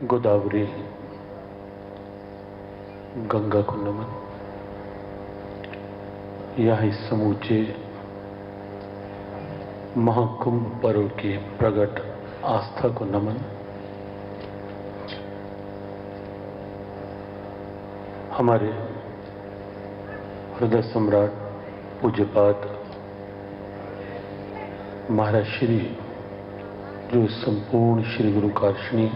गोदावरी गंगा को नमन। यह इस समूचे महाकुंभ पर्व की प्रगट आस्था को नमन। हमारे हृदय सम्राट पूज्यपाद महाराज श्री, जो संपूर्ण श्री गुरु काशनी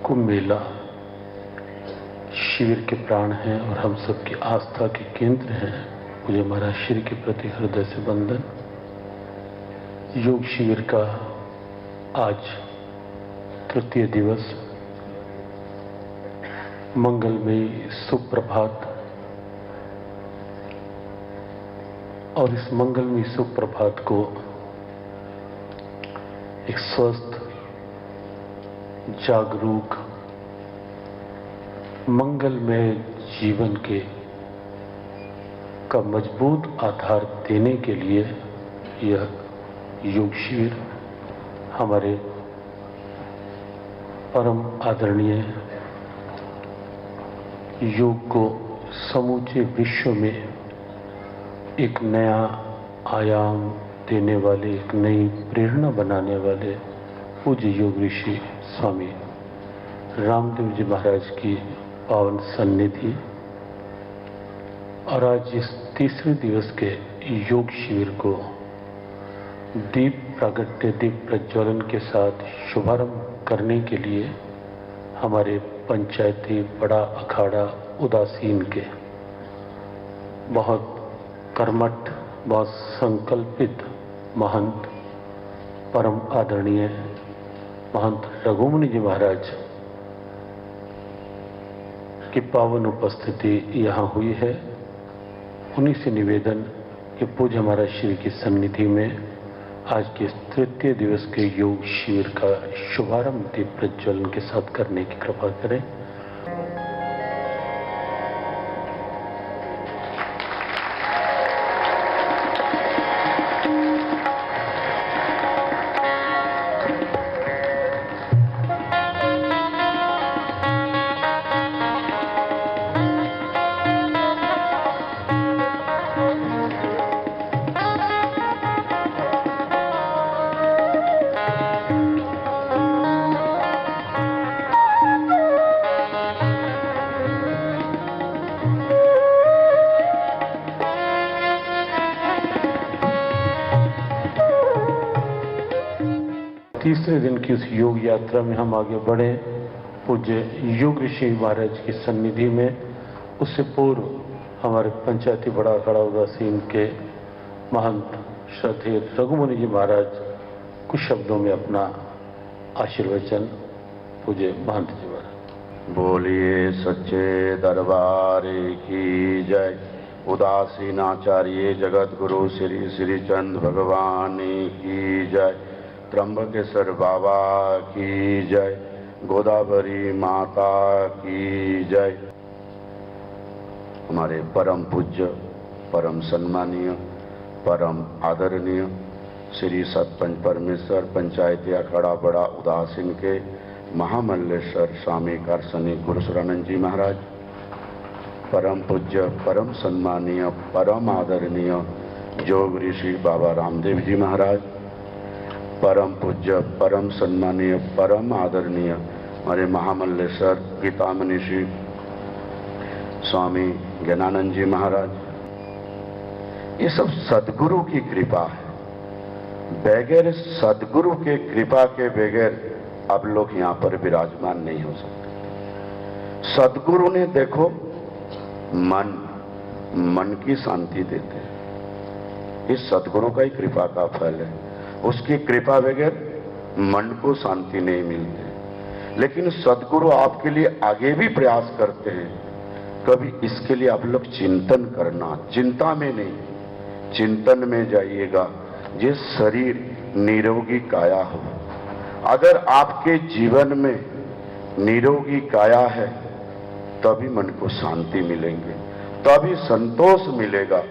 कुंभ मेला शिविर के प्राण हैं और हम सबकी आस्था के केंद्र हैं, मुझे महाराज श्री के प्रति हृदय से वंदन। योग शिविर का आज तृतीय दिवस, मंगलमयी सुप्रभात। और इस मंगलमयी सुप्रभात को एक स्वस्थ, जागरूक, मंगलमय जीवन के का मजबूत आधार देने के लिए यह योग शिविर हमारे परम आदरणीय योग को समूचे विश्व में एक नया आयाम देने वाले, एक नई प्रेरणा बनाने वाले पूज्य योग ऋषि स्वामी रामदेव जी महाराज की पावन सन्निधि और आज इस तीसरे दिवस के योग शिविर को दीप प्रागट्य, दीप प्रज्वलन के साथ शुभारंभ करने के लिए हमारे पंचायती बड़ा अखाड़ा उदासीन के बहुत कर्मठ, बहुत संकल्पित महंत परम आदरणीय महंत रघुमुनि जी महाराज की पावन उपस्थिति यहाँ हुई है। उन्हीं से निवेदन कि पूज्य महाराज श्री की सन्निधि में आज के तृतीय दिवस के योग शिविर का शुभारंभ दीप प्रज्वलन के साथ करने की कृपा करें। तीसरे दिन की उस योग यात्रा में हम आगे बढ़े पूज्य योग ऋषि महाराज की सन्निधि में। उससे पूर्व हमारे पंचायती बड़ा अखाड़ा उदासीन के महंत श्रद्धेय रघुमुनि जी महाराज कुछ शब्दों में अपना आशीर्वचन पूज्य महंत जी महाराज। बोलिए सच्चे दरबार की जय। उदासीन आचार्य जगत गुरु श्री श्री चंद भगवान की जय। त्र्यंबकेश्वर बाबा की जय। गोदावरी माता की जय। हमारे परम पूज्य, परम सम्मानीय, परम आदरणीय श्री सतपंच परमेश्वर पंचायती अखाड़ा बड़ा उदासीन के महामल्लेश्वर स्वामी कारसनी गुरुसुरानंद जी महाराज, परम पूज्य, परम सम्मानीय, परम आदरणीय योग ऋषि बाबा रामदेव जी महाराज, परम पूज्य, परम सम्मानीय, परम आदरणीय हमारे महामल्लेश्वर गीतामणि श्री स्वामी ज्ञानानंद जी महाराज। ये सब सदगुरु की कृपा है। बगैर सदगुरु के कृपा के बगैर आप लोग यहां पर विराजमान नहीं हो सकते। सदगुरु ने देखो मन की शांति देते हैं। इस सदगुरु का ही कृपा का फल है। उसकी कृपा बगैर मन को शांति नहीं मिलती। लेकिन सदगुरु आपके लिए आगे भी प्रयास करते हैं। कभी इसके लिए आप लोग चिंतन करना, चिंता में नहीं, चिंतन में जाइएगा। ये शरीर निरोगी काया हो। अगर आपके जीवन में निरोगी काया है तभी मन को शांति मिलेंगे, तभी संतोष मिलेगा।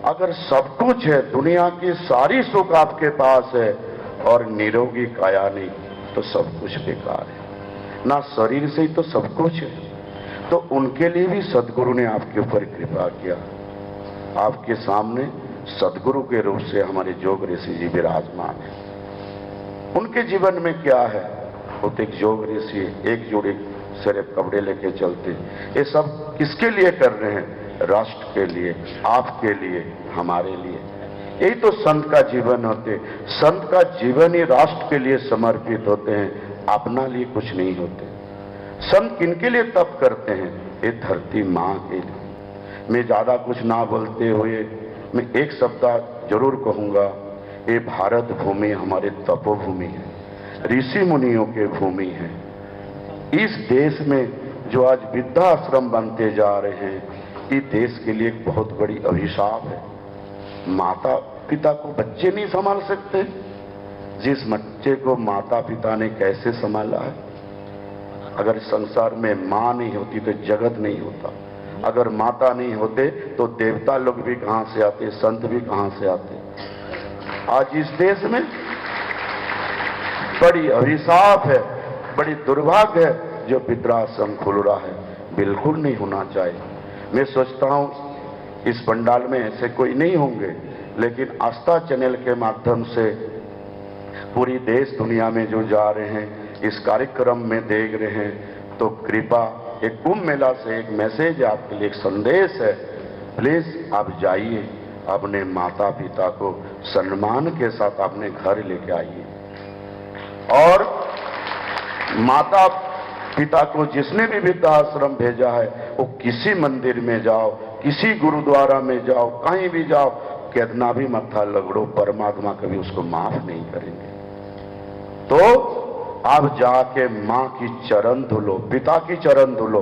अगर सब कुछ है, दुनिया की सारी सुख आपके पास है और निरोगी काया नहीं, तो सब कुछ बेकार है। ना शरीर से ही तो सब कुछ है। तो उनके लिए भी सदगुरु ने आपके ऊपर कृपा किया। आपके सामने सदगुरु के रूप से हमारे जोग ऋषि जी विराजमान है। उनके जीवन में क्या है? वो तो एक जोग ऋषि, एक जोड़ी सिर्फ कपड़े लेके चलते। ये सब किसके लिए कर रहे हैं? राष्ट्र के लिए, आपके लिए, हमारे लिए। यही तो संत का जीवन होते। संत का जीवन ही राष्ट्र के लिए समर्पित होते हैं, अपना लिए कुछ नहीं होते। संत किनके लिए तप करते हैं? ये धरती मां के लिए। मैं ज्यादा कुछ ना बोलते हुए मैं एक शब्द जरूर कहूंगा, ये भारत भूमि हमारे तपोभूमि है, ऋषि मुनियों के भूमि है। इस देश में जो आज वृद्धाश्रम बनते जा रहे हैं, ये देश के लिए एक बहुत बड़ी अभिशाप है। माता पिता को बच्चे नहीं संभाल सकते। जिस बच्चे को माता पिता ने कैसे संभाला है। अगर संसार में मां नहीं होती तो जगत नहीं होता। अगर माता नहीं होते तो देवता लोग भी कहां से आते, संत भी कहां से आते। आज इस देश में बड़ी अभिशाप है, बड़ी दुर्भाग्य है जो वृद्धाश्रम खुल रहा है। बिल्कुल नहीं होना चाहिए। मैं सोचता हूं इस पंडाल में ऐसे कोई नहीं होंगे, लेकिन आस्था चैनल के माध्यम से पूरी देश दुनिया में जो जा रहे हैं, इस कार्यक्रम में देख रहे हैं, तो कृपा एक कुंभ मेला से एक मैसेज आपके लिए, एक संदेश है। प्लीज आप जाइए, अपने माता पिता को सम्मान के साथ अपने घर लेके आइए। और माता पिता को जिसने भी वृद्धाश्रम भेजा है, वो किसी मंदिर में जाओ, किसी गुरुद्वारा में जाओ, कहीं भी जाओ, कितना भी मत्था लगड़ो, परमात्मा कभी उसको माफ नहीं करेंगे। तो आप जाके मां की चरण धुलो, पिता की चरण धुलो।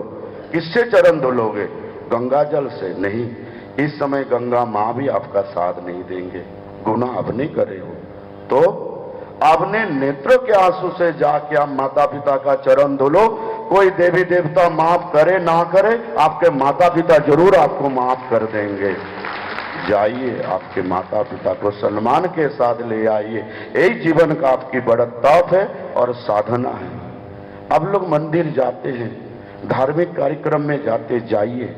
किससे चरण धुलोगे? गंगा जल से नहीं। इस समय गंगा मां भी आपका साथ नहीं देंगे, गुनाह अपने करे हो। तो आपने नेत्रों के आंसू से जाके आप माता पिता का चरण धुलो। कोई देवी देवता माफ करे ना करे, आपके माता पिता जरूर आपको माफ कर देंगे। जाइए, आपके माता पिता को सम्मान के साथ ले आइए। यही जीवन का आपकी बड़ा तप है और साधना है। अब लोग मंदिर जाते हैं, धार्मिक कार्यक्रम में जाते, जाइए,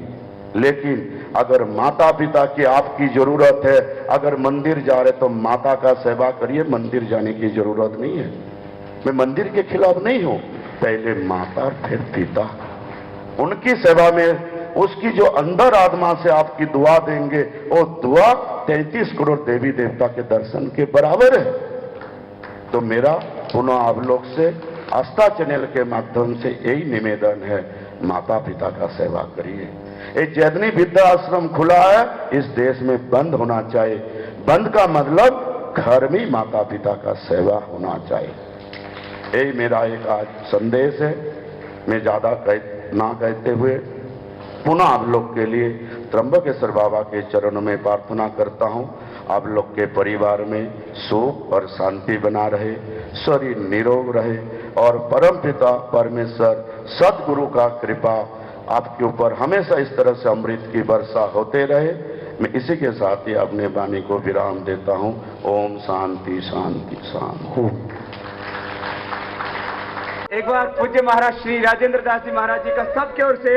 लेकिन अगर माता पिता की आपकी जरूरत है, अगर मंदिर जा रहे तो माता का सेवा करिए, मंदिर जाने की जरूरत नहीं है। मैं मंदिर के खिलाफ नहीं हूं, पहले माता फिर पिता, उनकी सेवा में उसकी जो अंदर आत्मा से आपकी दुआ देंगे, वो दुआ 33 करोड़ देवी देवता के दर्शन के बराबर है। तो मेरा पुनः आप लोग से आस्था चैनल के माध्यम से यही निवेदन है, माता पिता का सेवा करिए। एक जैतनी वृद्धाश्रम खुला है, इस देश में बंद होना चाहिए। बंद का मतलब घर में माता पिता का सेवा होना चाहिए। यही मेरा एक आज संदेश है। मैं ज्यादा ना कहते हुए पुनः आप लोग के लिए त्र्यंबकेश्वर बाबा के चरणों में प्रार्थना करता हूं, आप लोग के परिवार में सुख और शांति बना रहे, शरीर निरोग रहे और परम पिता परमेश्वर सदगुरु का कृपा आपके ऊपर हमेशा इस तरह से अमृत की वर्षा होते रहे। मैं इसी के साथ ही अपने वाणी को विराम देता हूं। ओम शांति शांति शांति। एक बार पूज्य महाराज श्री राजेंद्र दास जी महाराज जी का सबकी ओर से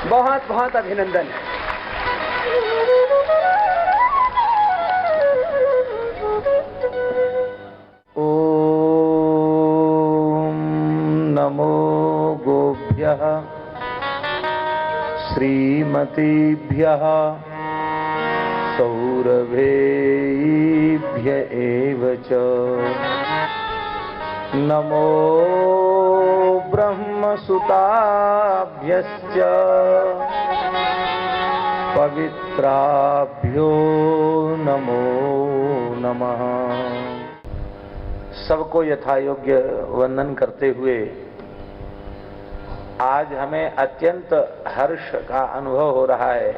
बहुत बहुत अभिनंदन है। ओम नमो गोभ्यः श्रीमतीभ्यः सौरभेभ्य एव च नमो ब्रह्मसुताभ्यश्च पवित्राभ्यो नमो नमः। सबको यथायोग्य वंदन करते हुए आज हमें अत्यंत हर्ष का अनुभव हो रहा है।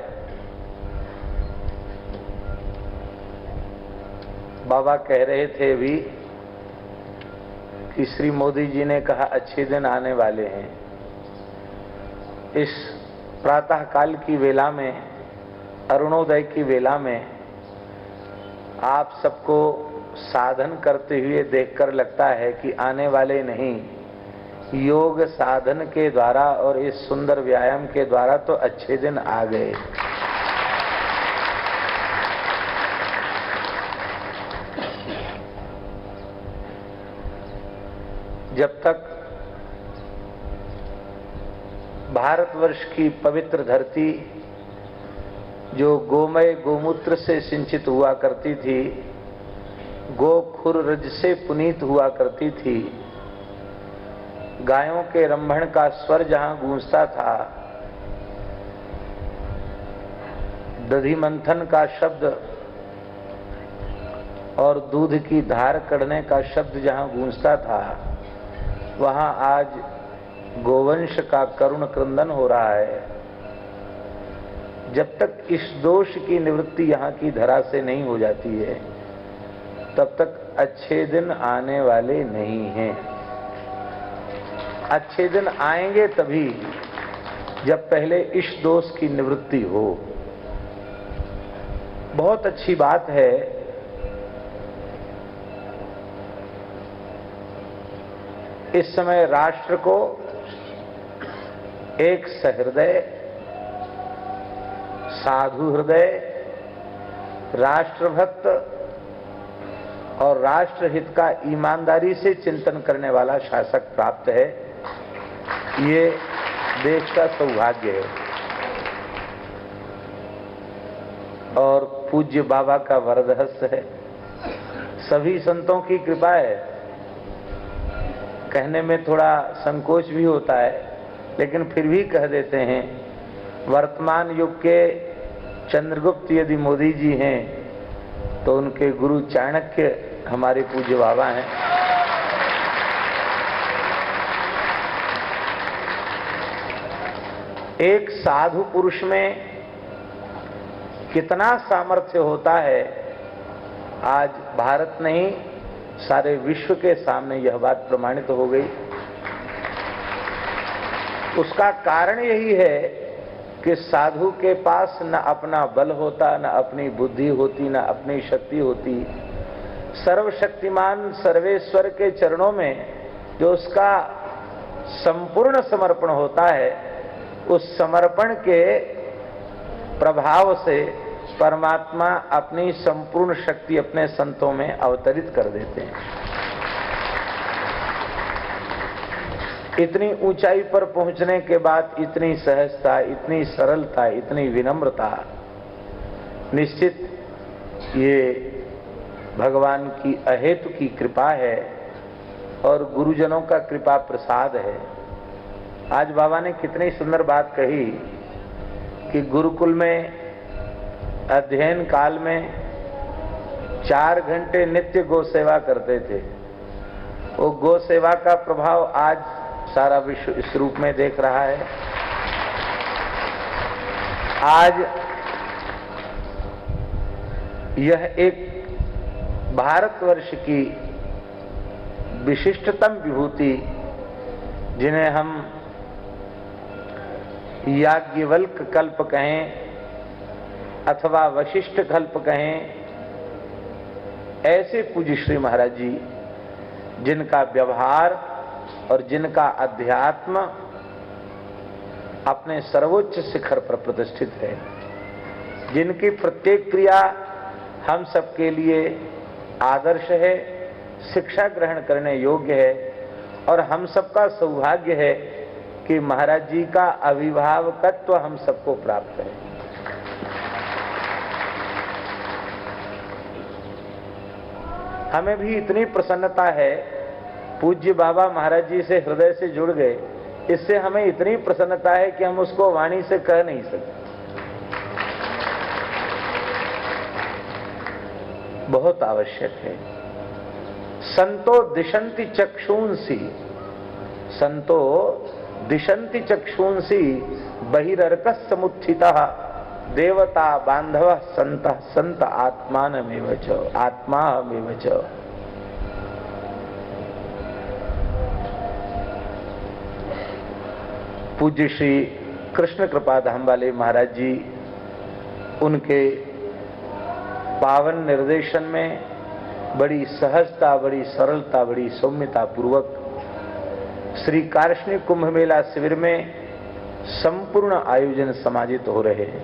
बाबा कह रहे थे भी कि श्री मोदी जी ने कहा अच्छे दिन आने वाले हैं। इस प्रातः काल की वेला में अरुणोदय की वेला में आप सबको साधन करते हुए देखकर लगता है कि आने वाले नहीं, योग साधन के द्वारा और इस सुंदर व्यायाम के द्वारा तो अच्छे दिन आ गए। जब तक भारतवर्ष की पवित्र धरती जो गोमय गोमूत्र से सिंचित हुआ करती थी, गोखुर रज से पुनीत हुआ करती थी, गायों के रंभण का स्वर जहां गूंजता था, दधि मंथन का शब्द और दूध की धार कढ़ने का शब्द जहां गूंजता था, वहां आज गोवंश का करुण क्रंदन हो रहा है। जब तक इस दोष की निवृत्ति यहाँ की धरा से नहीं हो जाती है, तब तक अच्छे दिन आने वाले नहीं हैं। अच्छे दिन आएंगे तभी जब पहले इस दोष की निवृत्ति हो। बहुत अच्छी बात है इस समय राष्ट्र को एक सहृदय, साधु हृदय, राष्ट्रभक्त और राष्ट्रहित का ईमानदारी से चिंतन करने वाला शासक प्राप्त है। ये देश का सौभाग्य है और पूज्य बाबा का वरदहस्त है। सभी संतों की कृपा है। कहने में थोड़ा संकोच भी होता है, लेकिन फिर भी कह देते हैं, वर्तमान युग के चंद्रगुप्त यदि मोदी जी हैं तो उनके गुरु चाणक्य हमारे पूज्य बाबा हैं। एक साधु पुरुष में कितना सामर्थ्य होता है, आज भारत नहीं सारे विश्व के सामने यह बात प्रमाणित हो गई। उसका कारण यही है कि साधु के पास न अपना बल होता, न अपनी बुद्धि होती, न अपनी शक्ति होती। सर्वशक्तिमान सर्वेश्वर के चरणों में जो उसका संपूर्ण समर्पण होता है, उस समर्पण के प्रभाव से परमात्मा अपनी संपूर्ण शक्ति अपने संतों में अवतरित कर देते हैं। इतनी ऊंचाई पर पहुंचने के बाद इतनी सहजता, इतनी सरलता, इतनी विनम्रता, निश्चित ये भगवान की अहेतु की कृपा है और गुरुजनों का कृपा प्रसाद है। आज बाबा ने कितनी सुंदर बात कही कि गुरुकुल में अध्ययन काल में 4 घंटे नित्य गो सेवा करते थे। वो गो सेवा का प्रभाव आज सारा विश्व इस रूप में देख रहा है। आज यह एक भारतवर्ष की विशिष्टतम विभूति, जिन्हें हम याज्ञवल्क्य कल्प कहें अथवा वशिष्ठ कल्प कहें, ऐसे पूज्य श्री महाराज जी, जिनका व्यवहार और जिनका अध्यात्म अपने सर्वोच्च शिखर पर प्रतिष्ठित है, जिनकी प्रत्येक क्रिया हम सबके लिए आदर्श है, शिक्षा ग्रहण करने योग्य है, और हम सबका सौभाग्य है कि महाराज जी का अभिभावकत्व हम सबको प्राप्त है। हमें भी इतनी प्रसन्नता है, पूज्य बाबा महाराज जी से हृदय से जुड़ गए, इससे हमें इतनी प्रसन्नता है कि हम उसको वाणी से कह नहीं सकते। बहुत आवश्यक है। संतो दिशंति चक्षुंसी, संतो दिशंति चक्षुंसी बहिरर्कः समुत्थितः देवता बांधव संत संत आत्मानमेव च, आत्मामेव च। पूज्य श्री कृष्ण कृपा धाम वाले महाराज जी उनके पावन निर्देशन में बड़ी सहजता, बड़ी सरलता, बड़ी सौम्यता पूर्वक श्री कार्ष्णिक कुंभ मेला शिविर में संपूर्ण आयोजन समाजित हो रहे हैं।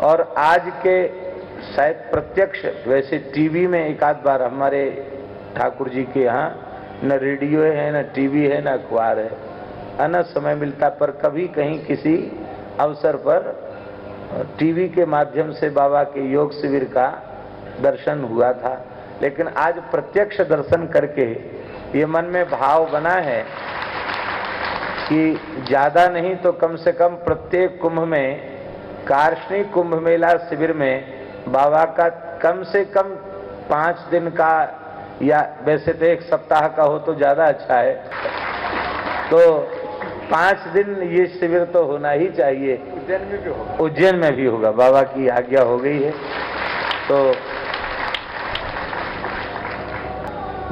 और आज के शायद प्रत्यक्ष, वैसे टीवी में एक आध बार हमारे ठाकुर जी के यहाँ न रेडियो है, न टीवी है, न अखबार है, न समय मिलता पर कभी कहीं किसी अवसर पर टीवी के माध्यम से बाबा के योग शिविर का दर्शन हुआ था। लेकिन आज प्रत्यक्ष दर्शन करके ये मन में भाव बना है कि ज्यादा नहीं तो कम से कम प्रत्येक कुंभ में, कार्ष्णिक कुंभ मेला शिविर में बाबा का कम से कम 5 दिन का, या वैसे तो 1 सप्ताह का हो तो ज्यादा अच्छा है, तो 5 दिन ये शिविर तो होना ही चाहिए। उज्जैन में भी होगा, उज्जैन में भी होगा, बाबा की आज्ञा हो गई है। तो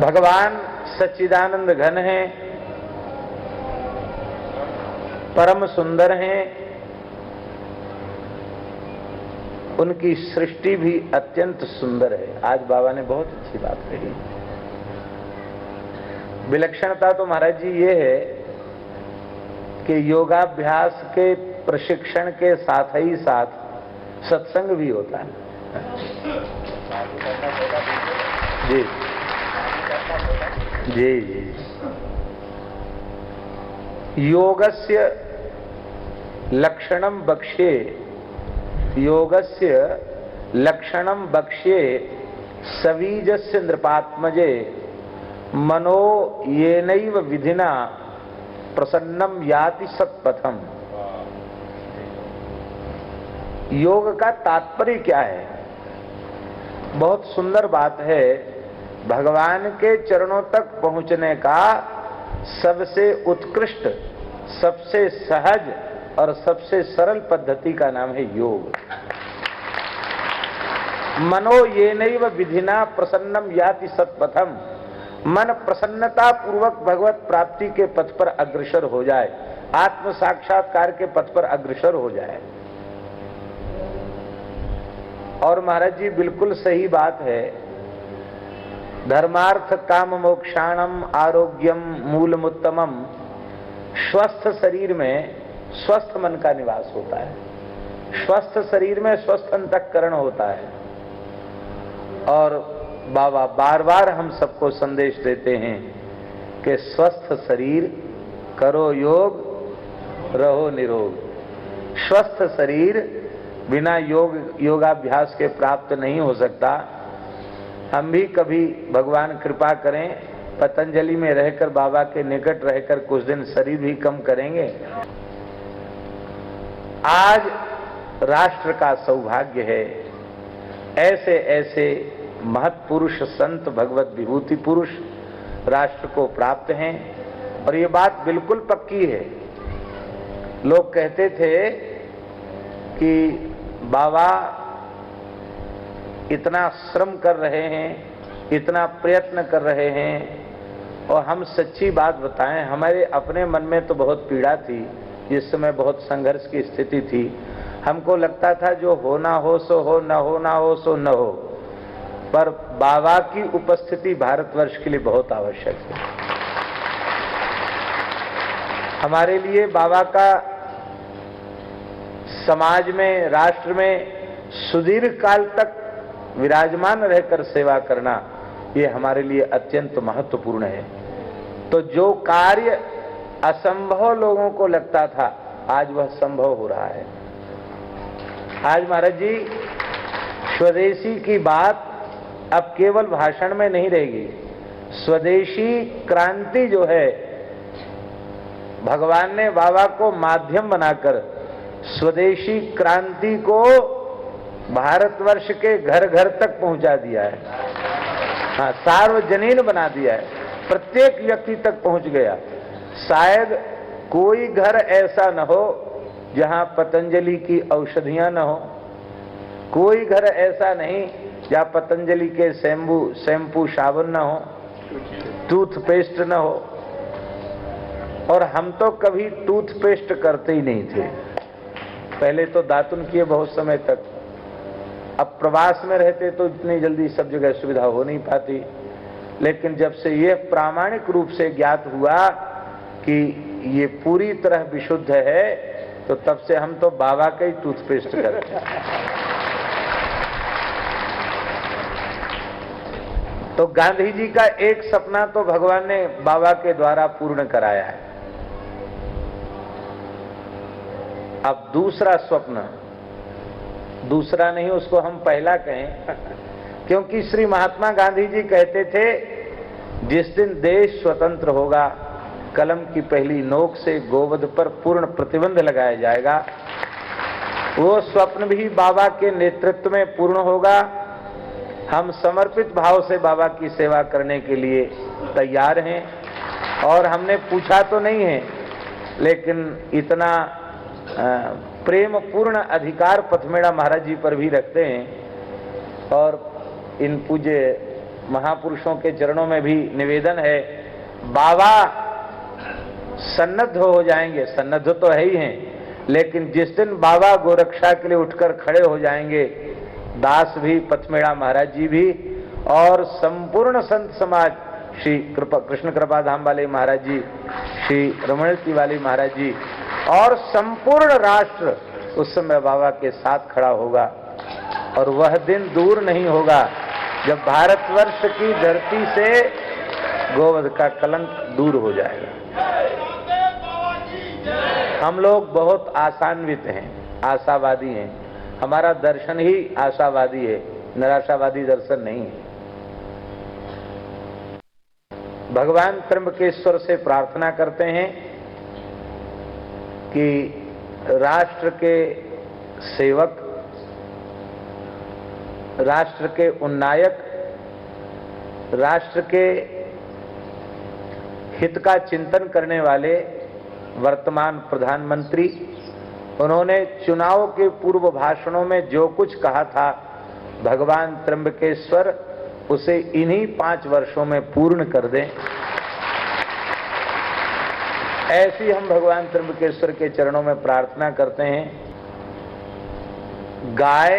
भगवान सच्चिदानंद घन हैं, परम सुंदर हैं, उनकी सृष्टि भी अत्यंत सुंदर है। आज बाबा ने बहुत अच्छी बात कही। विलक्षणता तो महाराज जी ये है कि योगाभ्यास के प्रशिक्षण के साथ ही साथ सत्संग भी होता है। जी जी जी। योगस्य लक्षणम बक्ष्ये, योगस्य लक्षणम बक्ष्ये सवीजस्य नृपात्मजे मनो येनैव विधिना प्रसन्नम याति सत्पथम। योग का तात्पर्य क्या है? बहुत सुंदर बात है। भगवान के चरणों तक पहुंचने का सबसे उत्कृष्ट, सबसे सहज और सबसे सरल पद्धति का नाम है योग। मनो येनैव विधिना प्रसन्नम याति सत्पथम। मन प्रसन्नता पूर्वक भगवत प्राप्ति के पथ पर अग्रसर हो जाए, आत्म साक्षात्कार के पथ पर अग्रसर हो जाए। और महाराज जी बिल्कुल सही बात है। धर्मार्थ काम मोक्षाणम आरोग्यम मूलमुत्तमम। स्वस्थ शरीर में स्वस्थ मन का निवास होता है, स्वस्थ शरीर में स्वस्थ अंतःकरण होता है। और बाबा बार बार हम सबको संदेश देते हैं कि स्वस्थ शरीर करो योग, रहो निरोग। स्वस्थ शरीर बिना योगाभ्यास के प्राप्त नहीं हो सकता। हम भी कभी भगवान कृपा करें पतंजलि में रहकर, बाबा के निकट रहकर कुछ दिन शरीर भी कम करेंगे। आज राष्ट्र का सौभाग्य है, ऐसे ऐसे महत्पुरुष संत, भगवत विभूति पुरुष राष्ट्र को प्राप्त हैं। और ये बात बिल्कुल पक्की है। लोग कहते थे कि बाबा इतना श्रम कर रहे हैं, इतना प्रयत्न कर रहे हैं, और हम सच्ची बात बताएं, हमारे अपने मन में तो बहुत पीड़ा थी, जिस समय बहुत संघर्ष की स्थिति थी। हमको लगता था जो होना हो सो हो, न होना हो सो न हो। पर बाबा की उपस्थिति भारतवर्ष के लिए बहुत आवश्यक है। हमारे लिए बाबा का समाज में, राष्ट्र में सुदीर्घ काल तक विराजमान रहकर सेवा करना, ये हमारे लिए अत्यंत महत्वपूर्ण है। तो जो कार्य असंभव लोगों को लगता था, आज वह संभव हो रहा है। आज महाराज जी स्वदेशी की बात अब केवल भाषण में नहीं रहेगी। स्वदेशी क्रांति जो है, भगवान ने बाबा को माध्यम बनाकर स्वदेशी क्रांति को भारतवर्ष के घर घर तक पहुंचा दिया है। हाँ, सार्वजनीन बना दिया है, प्रत्येक व्यक्ति तक पहुंच गया। शायद कोई घर ऐसा न हो जहां पतंजलि की औषधियां न हो, कोई घर ऐसा नहीं जहां पतंजलि के शैम्पू साबुन न हो, टूथपेस्ट न हो। और हम तो कभी टूथपेस्ट करते ही नहीं थे। पहले तो दातुन किए बहुत समय तक, अब प्रवास में रहते तो इतनी जल्दी सब जगह सुविधा हो नहीं पाती, लेकिन जब से ये प्रामाणिक रूप से ज्ञात हुआ कि ये पूरी तरह विशुद्ध है, तो तब से हम तो बाबा का ही टूथपेस्ट करते हैं। तो गांधी जी का एक सपना तो भगवान ने बाबा के द्वारा पूर्ण कराया है। अब दूसरा स्वप्न, दूसरा नहीं उसको हम पहला कहें, क्योंकि श्री महात्मा गांधी जी कहते थे जिस दिन देश स्वतंत्र होगा, कलम की पहली नोक से गोवध पर पूर्ण प्रतिबंध लगाया जाएगा। वो स्वप्न भी बाबा के नेतृत्व में पूर्ण होगा। हम समर्पित भाव से बाबा की सेवा करने के लिए तैयार हैं, और हमने पूछा तो नहीं है, लेकिन इतना प्रेम पूर्ण अधिकार पथमेड़ा महाराज जी पर भी रखते हैं। और इन पूज्य महापुरुषों के चरणों में भी निवेदन है, बाबा सन्नद्ध हो जाएंगे, सन्नद्ध तो है ही हैं, लेकिन जिस दिन बाबा गोरक्षा के लिए उठकर खड़े हो जाएंगे, दास भी, पथमेड़ा महाराज जी भी, और संपूर्ण संत समाज, श्री कृष्ण कृपा धाम वाले महाराज जी, श्री रमणती वाले महाराज जी, और संपूर्ण राष्ट्र उस समय बाबा के साथ खड़ा होगा। और वह दिन दूर नहीं होगा जब भारतवर्ष की धरती से गोवध का कलंक दूर हो जाएगा। हम लोग बहुत आशान्वित हैं, आशावादी हैं। हमारा दर्शन ही आशावादी है, निराशावादी दर्शन नहीं है। भगवान त्र्यंबकेश्वर से प्रार्थना करते हैं कि राष्ट्र के सेवक, राष्ट्र के उन्नायक, राष्ट्र के हित का चिंतन करने वाले वर्तमान प्रधानमंत्री, उन्होंने चुनाव के पूर्व भाषणों में जो कुछ कहा था, भगवान त्र्यंबकेश्वर उसे इन्हीं 5 वर्षों में पूर्ण कर दें। ऐसी हम भगवान त्र्यंबकेश्वर के चरणों में प्रार्थना करते हैं। गाय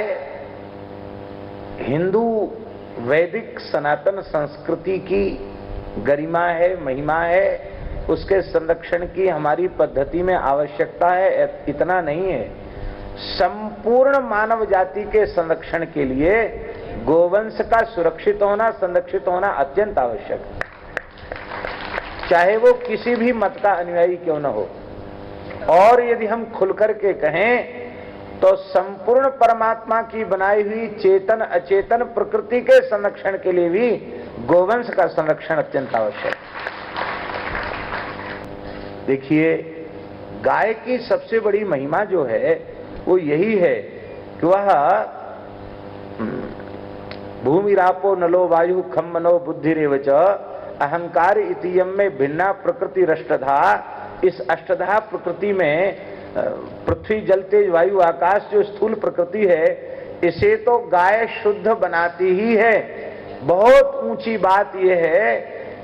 हिंदू वैदिक सनातन संस्कृति की गरिमा है, महिमा है, उसके संरक्षण की हमारी पद्धति में आवश्यकता है। इतना नहीं है, संपूर्ण मानव जाति के संरक्षण के लिए गोवंश का सुरक्षित होना, संरक्षित होना अत्यंत आवश्यक है, चाहे वो किसी भी मत का अनुयायी क्यों न हो। और यदि हम खुलकर के कहें तो संपूर्ण परमात्मा की बनाई हुई चेतन अचेतन प्रकृति के संरक्षण के लिए भी गोवंश का संरक्षण अत्यंत आवश्यक है। देखिए, गाय की सबसे बड़ी महिमा जो है वो यही है कि वह भूमि रापो नलो वायु खम मनो बुद्धि रेवच अहंकार इतियम में भिन्ना प्रकृति अष्टधा। इस अष्टधा प्रकृति में पृथ्वी जल तेज वायु आकाश जो स्थूल प्रकृति है, इसे तो गाय शुद्ध बनाती ही है। बहुत ऊंची बात यह है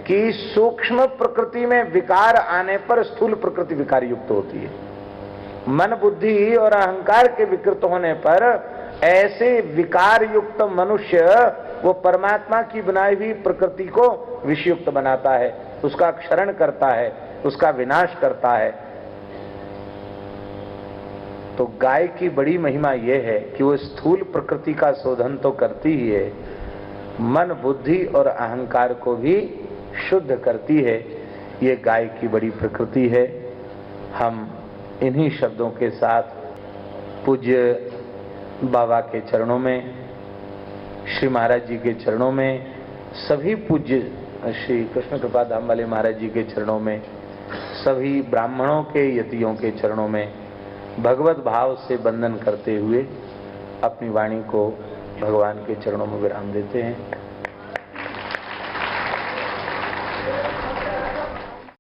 कि सूक्ष्म प्रकृति में विकार आने पर स्थूल प्रकृति विकार युक्त होती है। मन बुद्धि और अहंकार के विकृत होने पर ऐसे विकार युक्त मनुष्य वो परमात्मा की बनाई हुई प्रकृति को विषयुक्त बनाता है, उसका क्षरण करता है, उसका विनाश करता है। तो गाय की बड़ी महिमा यह है कि वो स्थूल प्रकृति का शोधन तो करती ही है, मन बुद्धि और अहंकार को भी शुद्ध करती है। ये गाय की बड़ी प्रकृति है। हम इन्हीं शब्दों के साथ पूज्य बाबा के चरणों में, श्री महाराज जी के चरणों में, सभी पूज्य श्री कृष्ण कृपा धाम वाले महाराज जी के चरणों में, सभी ब्राह्मणों के यतियों के चरणों में भगवत भाव से वंदन करते हुए अपनी वाणी को भगवान के चरणों में विराम देते हैं।